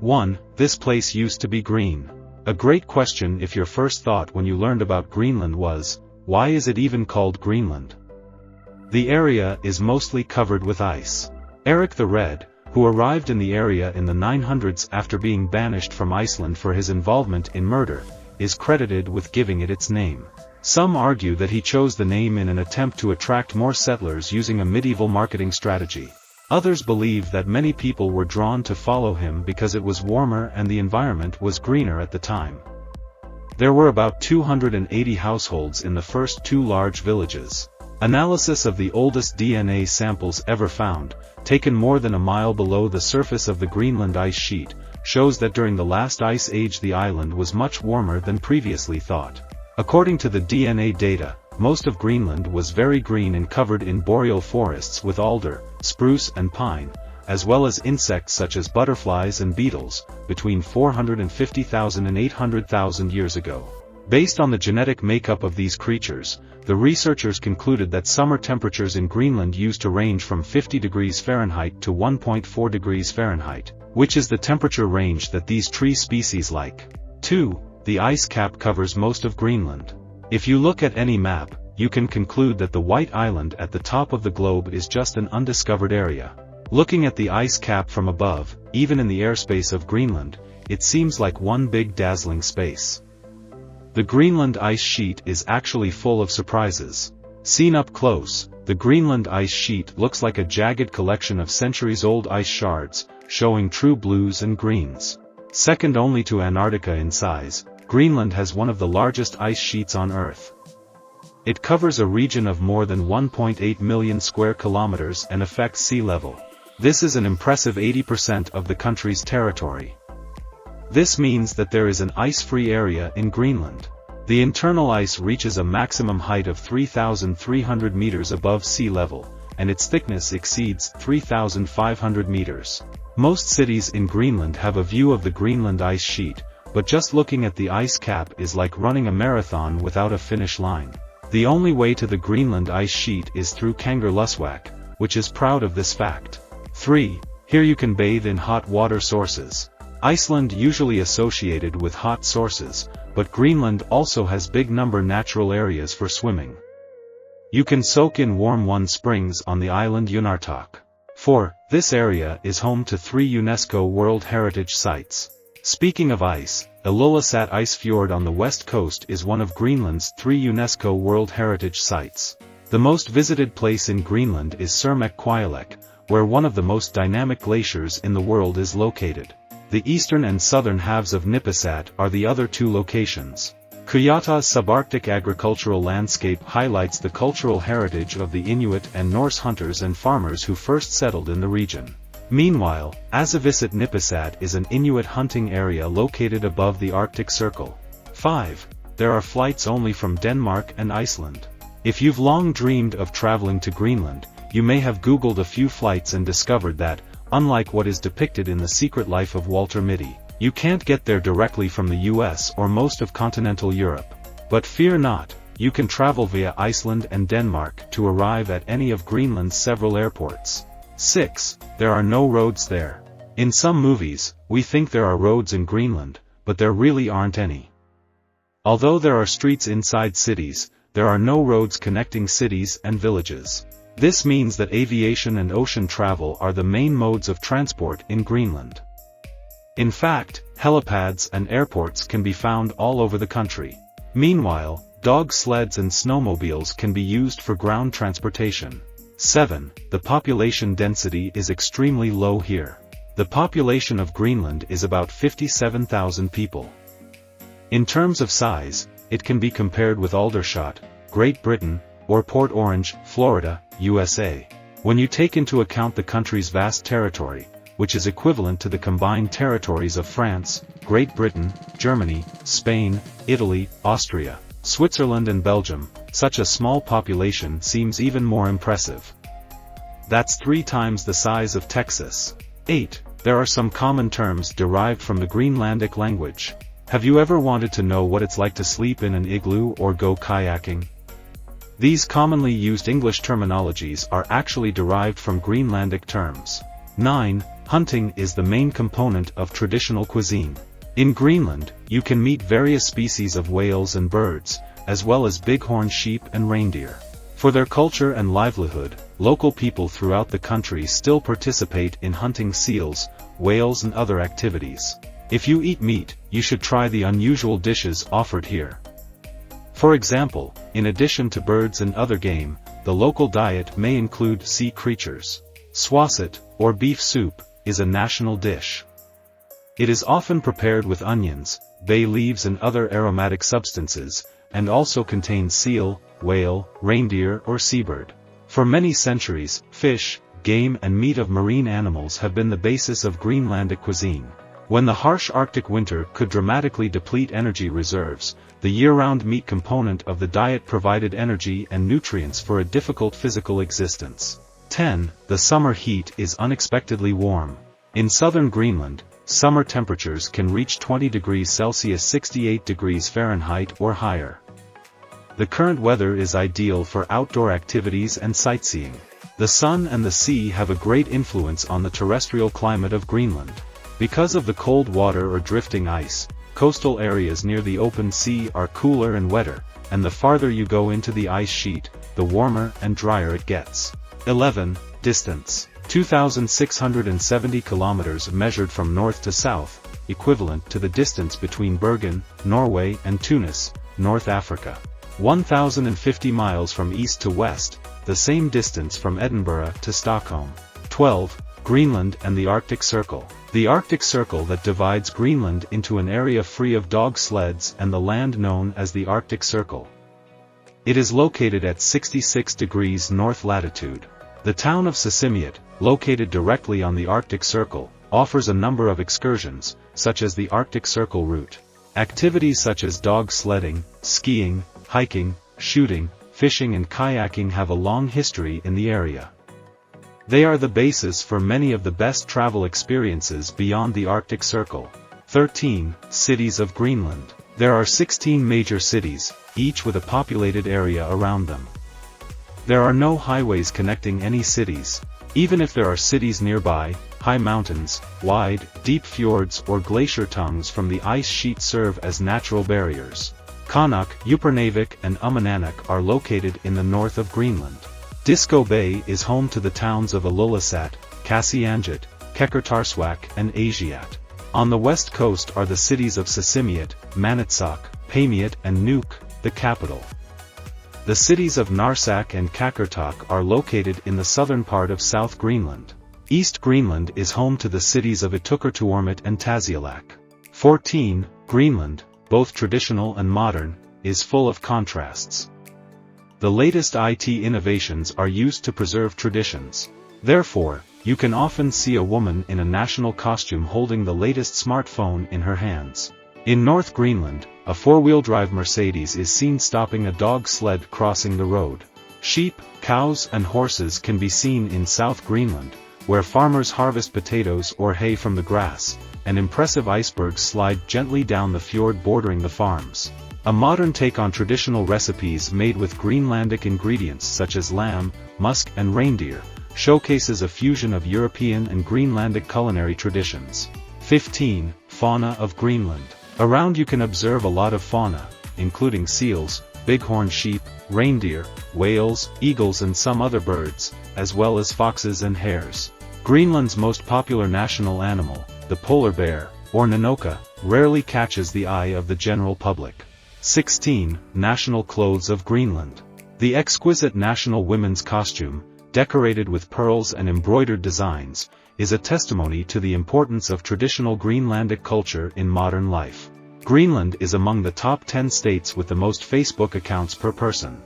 1. This place used to be green. A great question if your first thought when you learned about Greenland was, why is it even called Greenland? The area is mostly covered with ice. Eric the Red, who arrived in the area in the 900s after being banished from Iceland for his involvement in murder, is credited with giving it its name. Some argue that he chose the name in an attempt to attract more settlers using a medieval marketing strategy. Others believe that many people were drawn to follow him because it was warmer and the environment was greener at the time. There were about 280 households in the first two large villages. Analysis of the oldest DNA samples ever found, taken more than a mile below the surface of the Greenland ice sheet, shows that during the last ice age the island was much warmer than previously thought. According to the DNA data, most of Greenland was very green and covered in boreal forests with alder, spruce and pine, as well as insects such as butterflies and beetles, between 450,000 and 800,000 years ago. Based on the genetic makeup of these creatures, the researchers concluded that summer temperatures in Greenland used to range from 50 degrees Fahrenheit to 1.4 degrees Fahrenheit, which is the temperature range that these tree species like. 2. The ice cap covers most of Greenland. If you look at any map, you can conclude that the white island at the top of the globe is just an undiscovered area. Looking at the ice cap from above, even in the airspace of Greenland, it seems like one big dazzling space. The Greenland ice sheet is actually full of surprises. Seen up close, the Greenland ice sheet looks like a jagged collection of centuries-old ice shards, showing true blues and greens. Second only to Antarctica in size, Greenland has one of the largest ice sheets on Earth. It covers a region of more than 1.8 million square kilometers and affects sea level. This is an impressive 80% of the country's territory. This means that there is an ice-free area in Greenland. The internal ice reaches a maximum height of 3,300 meters above sea level, and its thickness exceeds 3,500 meters. Most cities in Greenland have a view of the Greenland ice sheet, but just looking at the ice cap is like running a marathon without a finish line. The only way to the Greenland ice sheet is through Kangerlussuaq, which is proud of this fact. 3. Here you can bathe in hot water sources. Iceland usually associated with hot sources, but Greenland also has big number natural areas for swimming. You can soak in warm springs on the island Unartok. 4. This area is home to 3 UNESCO World Heritage Sites. Speaking of ice, Ilulissat Ice Fjord on the west coast is one of Greenland's 3 UNESCO World Heritage Sites. The most visited place in Greenland is Surmek, where one of the most dynamic glaciers in the world is located. The eastern and southern halves of Nipisat are the other 2 locations. Kujata's subarctic agricultural landscape highlights the cultural heritage of the Inuit and Norse hunters and farmers who first settled in the region. Meanwhile, Asavisit Nipisat is an Inuit hunting area located above the Arctic Circle. 5. There are flights only from Denmark and Iceland. If you've long dreamed of traveling to Greenland, you may have Googled a few flights and discovered that, unlike what is depicted in The Secret Life of Walter Mitty, you can't get there directly from the US or most of continental Europe. But fear not, you can travel via Iceland and Denmark to arrive at any of Greenland's several airports. 6. There are no roads there. In some movies, we think there are roads in Greenland, but there really aren't any. Although there are streets inside cities, there are no roads connecting cities and villages. This means that aviation and ocean travel are the main modes of transport in Greenland. In fact, helipads and airports can be found all over the country. Meanwhile, dog sleds and snowmobiles can be used for ground transportation. 7. The population density is extremely low here. The population of Greenland is about 57,000 people. In terms of size, it can be compared with Aldershot, Great Britain, or Port Orange, Florida, USA. When you take into account the country's vast territory, which is equivalent to the combined territories of France, Great Britain, Germany, Spain, Italy, Austria, Switzerland and Belgium, such a small population seems even more impressive. That's 3 times the size of Texas. 8. There are some common terms derived from the Greenlandic language. Have you ever wanted to know what it's like to sleep in an igloo or go kayaking? These commonly used English terminologies are actually derived from Greenlandic terms. 9. Hunting is the main component of traditional cuisine. In Greenland, you can meet various species of whales and birds, as well as bighorn sheep and reindeer. For their culture and livelihood, local people throughout the country still participate in hunting seals, whales and other activities. If you eat meat, you should try the unusual dishes offered here. For example, in addition to birds and other game, the local diet may include sea creatures. Swasset, or beef soup, is a national dish. It is often prepared with onions, bay leaves and other aromatic substances, and also contains seal, whale, reindeer or seabird. For many centuries, fish, game and meat of marine animals have been the basis of Greenlandic cuisine. When the harsh Arctic winter could dramatically deplete energy reserves, the year-round meat component of the diet provided energy and nutrients for a difficult physical existence. 10. The summer heat is unexpectedly warm. In southern Greenland, summer temperatures can reach 20 degrees Celsius 68 degrees Fahrenheit or higher. The current weather is ideal for outdoor activities and sightseeing. The sun and the sea have a great influence on the terrestrial climate of Greenland. Because of the cold water or drifting ice, coastal areas near the open sea are cooler and wetter, and the farther you go into the ice sheet, the warmer and drier it gets. 11. Distance. 2,670 kilometers measured from north to south, equivalent to the distance between Bergen, Norway and Tunis, North Africa. 1,050 miles from east to west, the same distance from Edinburgh to Stockholm. 12. Greenland and the Arctic Circle. The Arctic Circle that divides Greenland into an area free of dog sleds and the land known as the Arctic Circle. It is located at 66 degrees north latitude. The town of Sisimiut, located directly on the Arctic Circle, offers a number of excursions, such as the Arctic Circle route. Activities such as dog sledding, skiing, hiking, shooting, fishing and kayaking have a long history in the area. They are the basis for many of the best travel experiences beyond the Arctic Circle. 13. Cities of Greenland. There are 16 major cities, each with a populated area around them. There are no highways connecting any cities. Even if there are cities nearby, high mountains, wide, deep fjords or glacier tongues from the ice sheet serve as natural barriers. Qaanaaq, Upernavik and Umananuk are located in the north of Greenland. Disco Bay is home to the towns of Ilulissat, Qasiangut, Qeqertarsuaq and Aasiaat. On the west coast are the cities of Sisimiut, Manitsoq, Paamiut and Nuuk, the capital. The cities of Narsaq and Qeqertarsuaq are located in the southern part of South Greenland. East Greenland is home to the cities of Ittoqqortoormiut and Tasiilaq. 14. Greenland, both traditional and modern, is full of contrasts. The latest IT innovations are used to preserve traditions. Therefore, you can often see a woman in a national costume holding the latest smartphone in her hands. In North Greenland, a four-wheel drive Mercedes is seen stopping a dog sled crossing the road. Sheep, cows and horses can be seen in South Greenland, where farmers harvest potatoes or hay from the grass, and impressive icebergs slide gently down the fjord bordering the farms. A modern take on traditional recipes made with Greenlandic ingredients such as lamb, musk and reindeer, showcases a fusion of European and Greenlandic culinary traditions. 15. Fauna of Greenland. Around you can observe a lot of fauna, including seals, bighorn sheep, reindeer, whales, eagles and some other birds, as well as foxes and hares. Greenland's most popular national animal, the polar bear, or Nanoka, rarely catches the eye of the general public. 16. National clothes of Greenland. The exquisite national women's costume, decorated with pearls and embroidered designs, is a testimony to the importance of traditional Greenlandic culture in modern life. Greenland is among the top 10 states with the most Facebook accounts per person.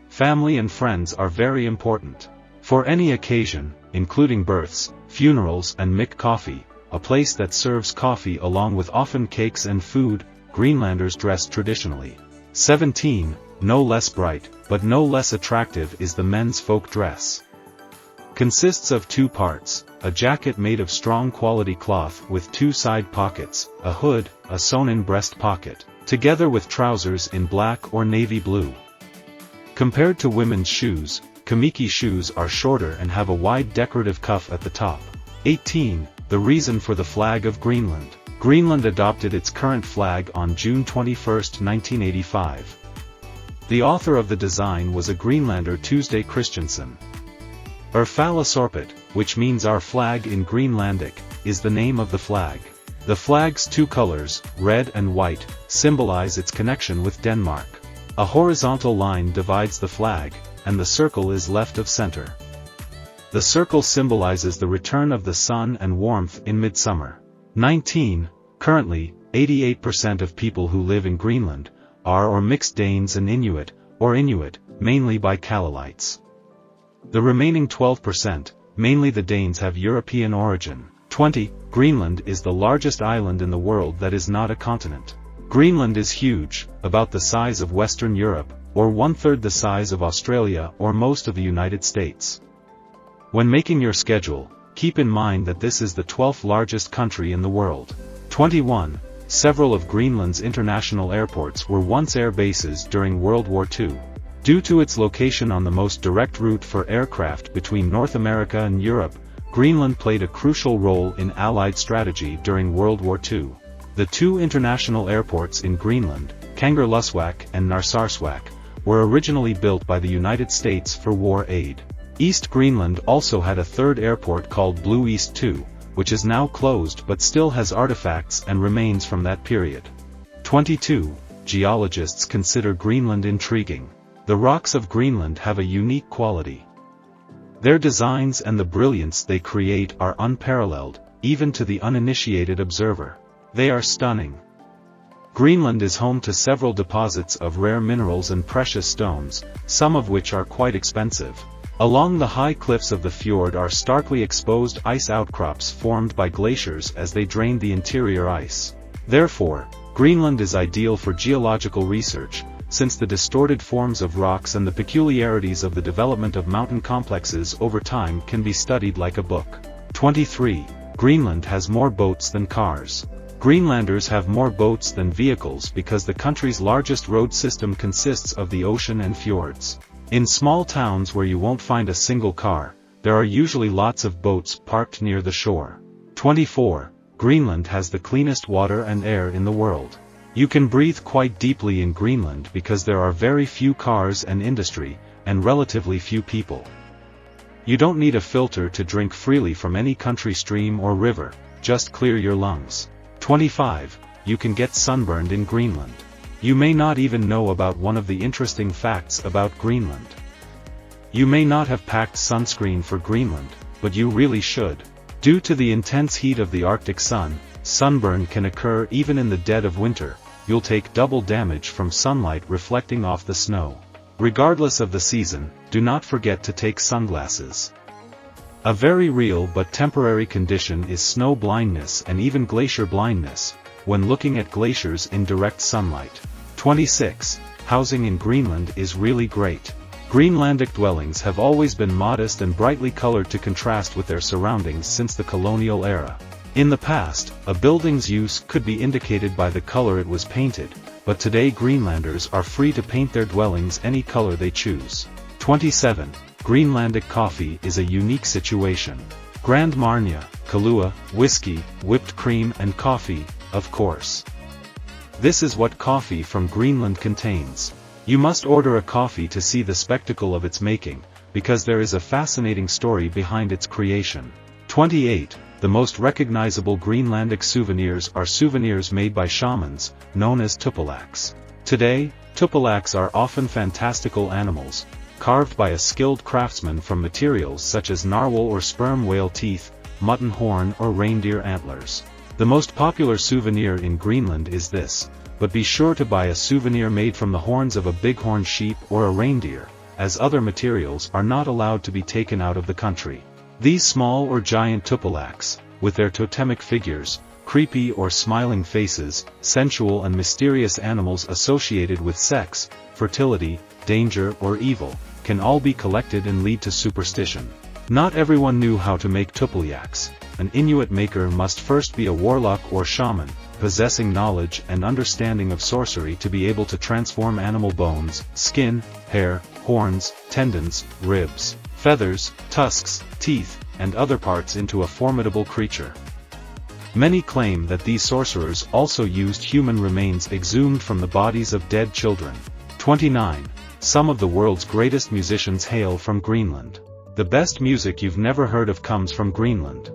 Family and friends are very important. For any occasion, including births, funerals and Mick Coffee, a place that serves coffee along with often cakes and food, Greenlanders dress traditionally. 17. No less bright, but no less attractive is the men's folk dress. Consists of two parts, a jacket made of strong quality cloth with two side pockets, a hood, a sewn-in breast pocket, together with trousers in black or navy blue. Compared to women's shoes, kamiki shoes are shorter and have a wide decorative cuff at the top. 18. The reason for the flag of Greenland. Greenland adopted its current flag on June 21, 1985. The author of the design was a Greenlander Tuesday Christensen. Falasorpet, which means our flag in Greenlandic, is the name of the flag. The flag's two colors, red and white, symbolize its connection with Denmark. A horizontal line divides the flag, and the circle is left of center. The circle symbolizes the return of the sun and warmth in midsummer. 19. Currently, 88% of people who live in Greenland are or mixed Danes and Inuit, or Inuit, mainly by Kalalites. The remaining 12%, mainly the Danes, have European origin. 20. Greenland is the largest island in the world that is not a continent. Greenland is huge, about the size of Western Europe, or one-third the size of Australia or most of the United States. When making your schedule, keep in mind that this is the 12th largest country in the world. 21. Several of Greenland's international airports were once air bases during World War II. Due to its location on the most direct route for aircraft between North America and Europe, Greenland played a crucial role in Allied strategy during World War II. The two international airports in Greenland, Kangerlussuaq and Narsarsuaq, were originally built by the United States for war aid. East Greenland also had a third airport called Blue East 2, which is now closed but still has artifacts and remains from that period. 22. Geologists consider Greenland intriguing. The rocks of Greenland have a unique quality. Their designs and the brilliance they create are unparalleled, even to the uninitiated observer. They are stunning. Greenland is home to several deposits of rare minerals and precious stones, some of which are quite expensive. Along the high cliffs of the fjord are starkly exposed ice outcrops formed by glaciers as they drained the interior ice. Therefore, Greenland is ideal for geological research, since the distorted forms of rocks and the peculiarities of the development of mountain complexes over time can be studied like a book. 23. Greenland has more boats than cars. Greenlanders have more boats than vehicles because the country's largest road system consists of the ocean and fjords. In small towns where you won't find a single car, there are usually lots of boats parked near the shore. 24. Greenland has the cleanest water and air in the world. You can breathe quite deeply in Greenland because there are very few cars and industry, and relatively few people. You don't need a filter to drink freely from any country stream or river, just clear your lungs. 25. You can get sunburned in Greenland. You may not even know about one of the interesting facts about Greenland. You may not have packed sunscreen for Greenland, but you really should. Due to the intense heat of the Arctic sun, sunburn can occur even in the dead of winter. You'll take double damage from sunlight reflecting off the snow. Regardless of the season, do not forget to take sunglasses. A very real but temporary condition is snow blindness and even glacier blindness, when looking at glaciers in direct sunlight. 26. Housing in Greenland is really great. Greenlandic dwellings have always been modest and brightly colored to contrast with their surroundings since the colonial era. In the past, a building's use could be indicated by the color it was painted, but today Greenlanders are free to paint their dwellings any color they choose. 27. Greenlandic coffee is a unique situation. Grand Marnier, Kahlua, whiskey, whipped cream and coffee, of course. This is what coffee from Greenland contains. You must order a coffee to see the spectacle of its making, because there is a fascinating story behind its creation. 28. The most recognizable Greenlandic souvenirs are souvenirs made by shamans, known as tupalaks. Today, tupalaks are often fantastical animals, carved by a skilled craftsman from materials such as narwhal or sperm whale teeth, mutton horn or reindeer antlers. The most popular souvenir in Greenland is this, but be sure to buy a souvenir made from the horns of a bighorn sheep or a reindeer, as other materials are not allowed to be taken out of the country. These small or giant tupalaks, with their totemic figures, creepy or smiling faces, sensual and mysterious animals associated with sex, fertility, danger or evil, can all be collected and lead to superstition. Not everyone knew how to make tupaliaks. An Inuit maker must first be a warlock or shaman, possessing knowledge and understanding of sorcery to be able to transform animal bones, skin, hair, horns, tendons, ribs, feathers, tusks, teeth, and other parts into a formidable creature. Many claim that these sorcerers also used human remains exhumed from the bodies of dead children. 29. Some of the world's greatest musicians hail from Greenland. The best music you've never heard of comes from Greenland.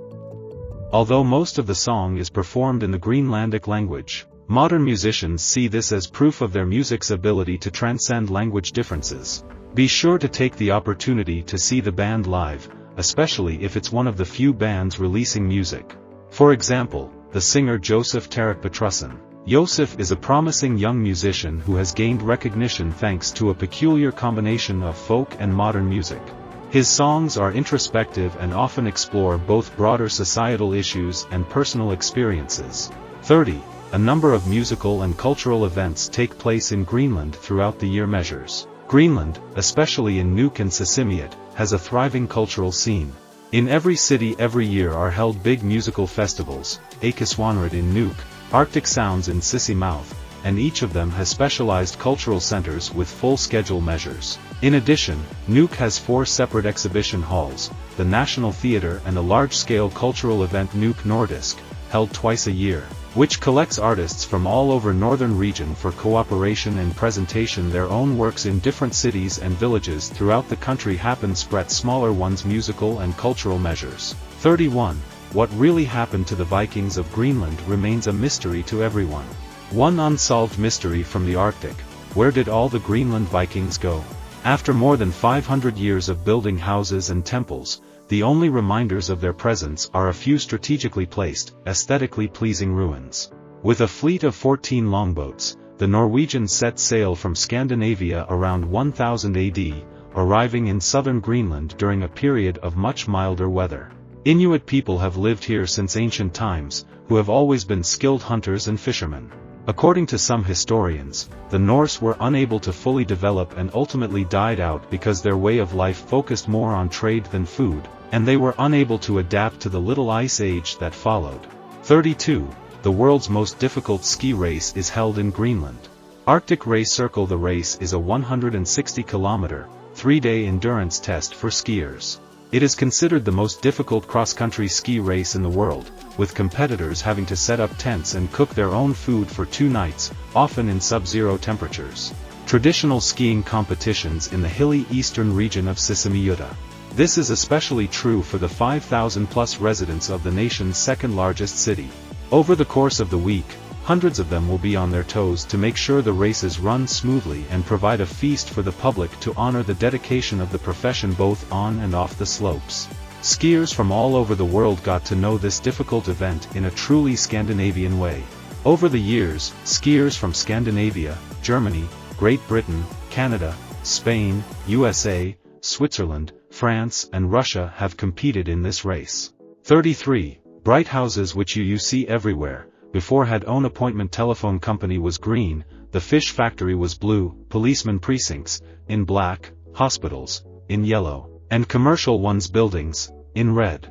Although most of the song is performed in the Greenlandic language, modern musicians see this as proof of their music's ability to transcend language differences. Be sure to take the opportunity to see the band live, especially if it's one of the few bands releasing music. For example, the singer Joseph Tarek Petrusson. Joseph is a promising young musician who has gained recognition thanks to a peculiar combination of folk and modern music. His songs are introspective and often explore both broader societal issues and personal experiences. 30. A number of musical and cultural events take place in Greenland throughout the year. Measures. Greenland, especially in Nuuk and Sisimiut, has a thriving cultural scene. In every city every year are held big musical festivals, Akiswanrad in Nuuk, Arctic Sounds in Sisimiut, and each of them has specialized cultural centers with full schedule measures. In addition, Nuuk has 4 separate exhibition halls, the National Theatre and a large-scale cultural event Nuuk Nordisk, held twice a year, which collects artists from all over northern region for cooperation and presentation their own works in different cities and villages throughout the country. Happen spread smaller ones musical and cultural measures. 31. What really happened to the Vikings of Greenland remains a mystery to everyone. One unsolved mystery from the Arctic: where did all the Greenland Vikings go? After more than 500 years of building houses and temples, the only reminders of their presence are a few strategically placed, aesthetically pleasing ruins. With a fleet of 14 longboats, the Norwegians set sail from Scandinavia around 1000 AD, arriving in southern Greenland during a period of much milder weather. Inuit people have lived here since ancient times, who have always been skilled hunters and fishermen. According to some historians, the Norse were unable to fully develop and ultimately died out because their way of life focused more on trade than food, and they were unable to adapt to the Little Ice Age that followed. 32. The world's most difficult ski race is held in Greenland. Arctic Race Circle. The race is a 160-kilometer, 3-day endurance test for skiers. It is considered the most difficult cross-country ski race in the world, with competitors having to set up tents and cook their own food for 2 nights, often in sub-zero temperatures. Traditional skiing competitions in the hilly eastern region of Sisimiut. This is especially true for the 5,000-plus residents of the nation's second-largest city. Over the course of the week, hundreds of them will be on their toes to make sure the races run smoothly and provide a feast for the public to honor the dedication of the profession both on and off the slopes. Skiers from all over the world got to know this difficult event in a truly Scandinavian way. Over the years, skiers from Scandinavia, Germany, Great Britain, Canada, Spain, USA, Switzerland, France and Russia have competed in this race. 33. Bright houses which you see everywhere. Before had own appointment telephone company was green, the fish factory was blue, policeman precincts, in black, hospitals, in yellow, and commercial ones buildings, in red.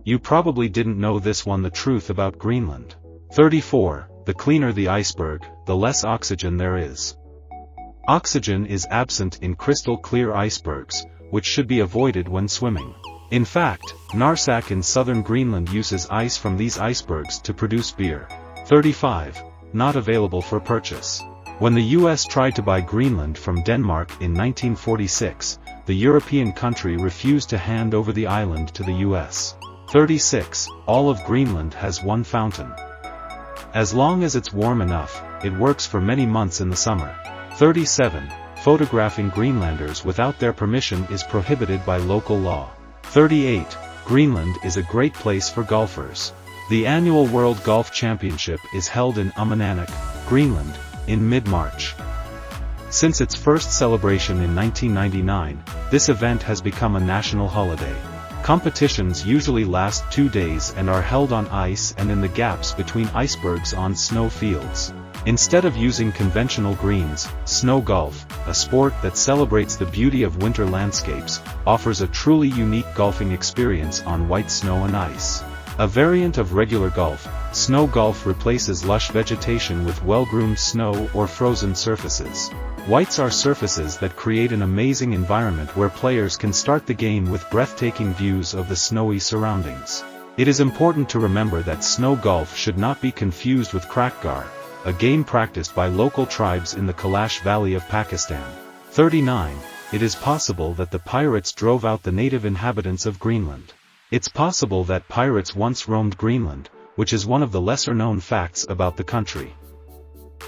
You probably didn't know this one. The truth about Greenland. 34. The cleaner the iceberg, the less oxygen there is. Oxygen is absent in crystal clear icebergs, which should be avoided when swimming. In fact, Narsak in southern Greenland uses ice from these icebergs to produce beer. 35. Not available for purchase. When the US tried to buy Greenland from Denmark in 1946, the European country refused to hand over the island to the US. 36. All of Greenland has one fountain. As long as it's warm enough, it works for many months in the summer. 37. Photographing Greenlanders without their permission is prohibited by local law. 38. Greenland is a great place for golfers. The annual World Golf Championship is held in Umanak, Greenland, in mid-March. Since its first celebration in 1999, this event has become a national holiday. Competitions usually last 2 days and are held on ice and in the gaps between icebergs on snow fields. Instead of using conventional greens, snow golf, a sport that celebrates the beauty of winter landscapes, offers a truly unique golfing experience on white snow and ice. A variant of regular golf, Snow golf replaces lush vegetation with well-groomed snow or frozen surfaces. Whites are surfaces that create an amazing environment where players can start the game with breathtaking views of the snowy surroundings. It is important to remember that snow golf should not be confused with krakgar, a game practiced by local tribes in the Kailash Valley of Pakistan. 39. It is possible that the pirates drove out the native inhabitants of Greenland. It's possible that pirates once roamed Greenland, which is one of the lesser-known facts about the country.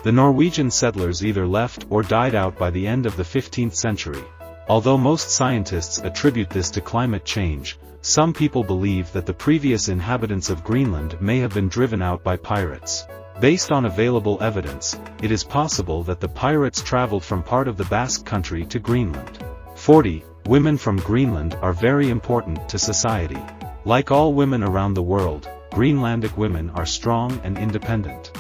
The Norwegian settlers either left or died out by the end of the 15th century. Although most scientists attribute this to climate change, some people believe that the previous inhabitants of Greenland may have been driven out by pirates. Based on available evidence, it is possible that the pirates traveled from part of the Basque Country to Greenland. 40. Women from Greenland are very important to society. Like all women around the world, Greenlandic women are strong and independent.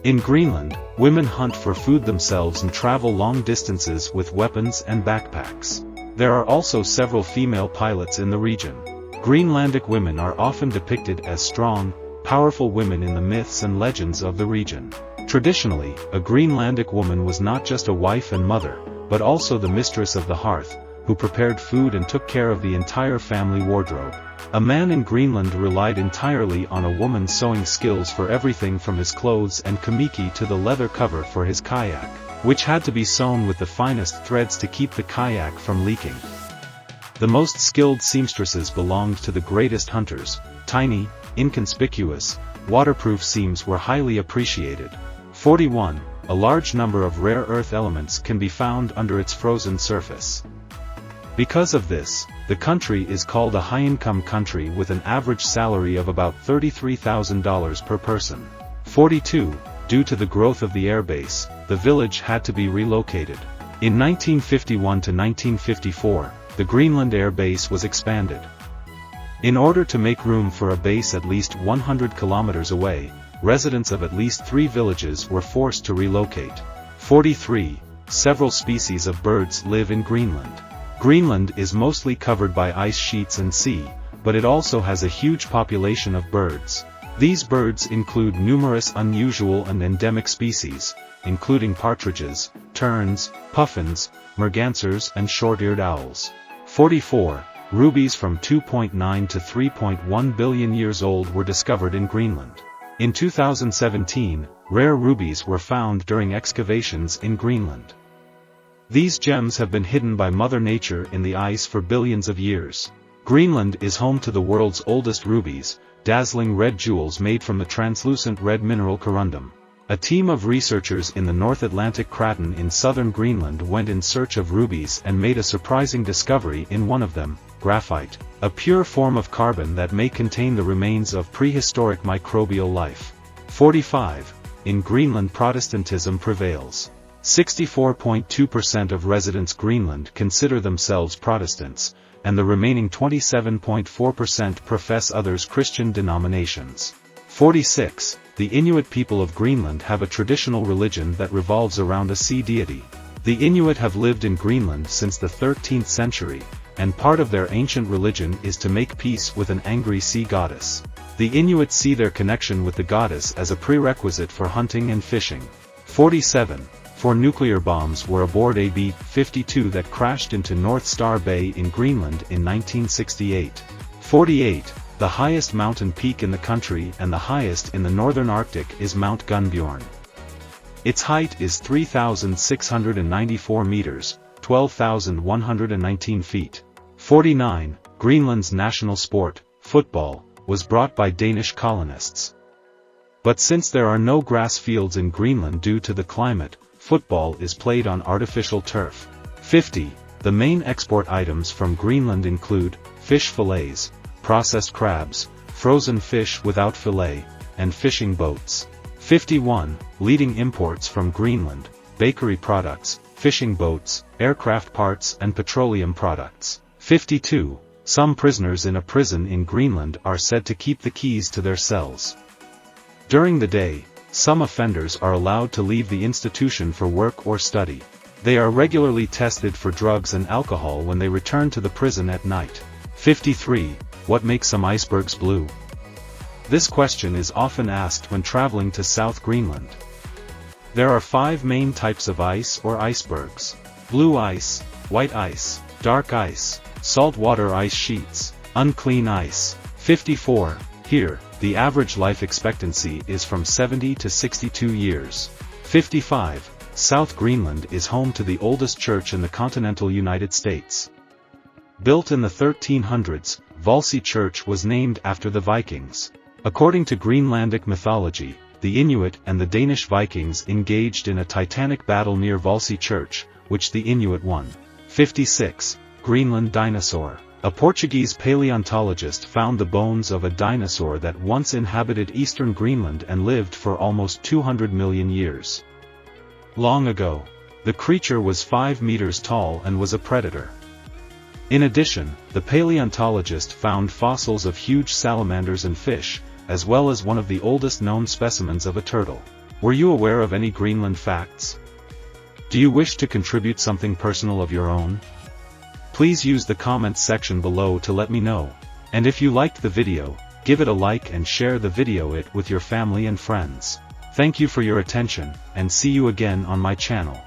In Greenland, women hunt for food themselves and travel long distances with weapons and backpacks. There are also several female pilots in the region. Greenlandic women are often depicted as strong, powerful women in the myths and legends of the region. Traditionally, a Greenlandic woman was not just a wife and mother, but also the mistress of the hearth, who prepared food and took care of the entire family wardrobe. A man in Greenland relied entirely on a woman's sewing skills for everything from his clothes and kamiki to the leather cover for his kayak, which had to be sewn with the finest threads to keep the kayak from leaking. The most skilled seamstresses belonged to the greatest hunters. Tiny, inconspicuous, waterproof seams were highly appreciated. 41. A large number of rare earth elements can be found under its frozen surface. Because of this, the country is called a high-income country with an average salary of about $33,000 per person. 42. Due to the growth of the airbase, the village had to be relocated. In 1951 to 1954, the Greenland Air Base was expanded. In order to make room for a base at least 100 kilometers away, residents of at least 3 villages were forced to relocate. 43. Several species of birds live in Greenland. Greenland is mostly covered by ice sheets and sea, but it also has a huge population of birds. These birds include numerous unusual and endemic species, including partridges, terns, puffins, mergansers and short-eared owls. 44. Rubies from 2.9 to 3.1 billion years old were discovered in Greenland. In 2017, rare rubies were found during excavations in Greenland. These gems have been hidden by Mother Nature in the ice for billions of years. Greenland is home to the world's oldest rubies, dazzling red jewels made from the translucent red mineral corundum. A team of researchers in the North Atlantic Craton in southern Greenland went in search of rubies and made a surprising discovery in one of them, graphite, a pure form of carbon that may contain the remains of prehistoric microbial life. 45. In Greenland, Protestantism prevails. 64.2% of residents Greenland consider themselves Protestants, and the remaining 27.4% profess others Christian denominations. 46. The Inuit people of Greenland have a traditional religion that revolves around a sea deity. The Inuit have lived in Greenland since the 13th century, and part of their ancient religion is to make peace with an angry sea goddess. The Inuit see their connection with the goddess as a prerequisite for hunting and fishing. 47. 4 nuclear bombs were aboard a B-52 that crashed into North Star Bay in Greenland in 1968. 48. The highest mountain peak in the country and the highest in the northern Arctic is Mount Gunbjorn. Its height is 3,694 meters, 12,119 feet. 49. Greenland's national sport, football, was brought by Danish colonists. But since there are no grass fields in Greenland due to the climate, football is played on artificial turf. 50. The main export items from Greenland include fish fillets, processed crabs, frozen fish without fillet, and fishing boats. 51. Leading imports from Greenland: bakery products, fishing boats, aircraft parts and petroleum products. 52. Some prisoners in a prison in Greenland are said to keep the keys to their cells. During the day, some offenders are allowed to leave the institution for work or study. They are regularly tested for drugs and alcohol when they return to the prison at night. 53. What makes some icebergs blue? This question is often asked when traveling to South Greenland. There are 5 main types of ice or icebergs: blue ice, white ice, dark ice, saltwater ice sheets, unclean ice. 54. Here, the average life expectancy is from 70 to 62 years. 55. South Greenland is home to the oldest church in the continental United States. Built in the 1300s, Valsø Church was named after the Vikings. According to Greenlandic mythology, the Inuit and the Danish Vikings engaged in a titanic battle near Valsø Church, which the Inuit won. 56. Greenland dinosaur. A Portuguese paleontologist found the bones of a dinosaur that once inhabited eastern Greenland and lived for almost 200 million years. Long ago, the creature was 5 meters tall and was a predator. In addition, the paleontologist found fossils of huge salamanders and fish, as well as one of the oldest known specimens of a turtle. Were you aware of any Greenland facts? Do you wish to contribute something personal of your own? Please use the comments section below to let me know. And if you liked the video, give it a like and share the video with your family and friends. Thank you for your attention, and see you again on my channel.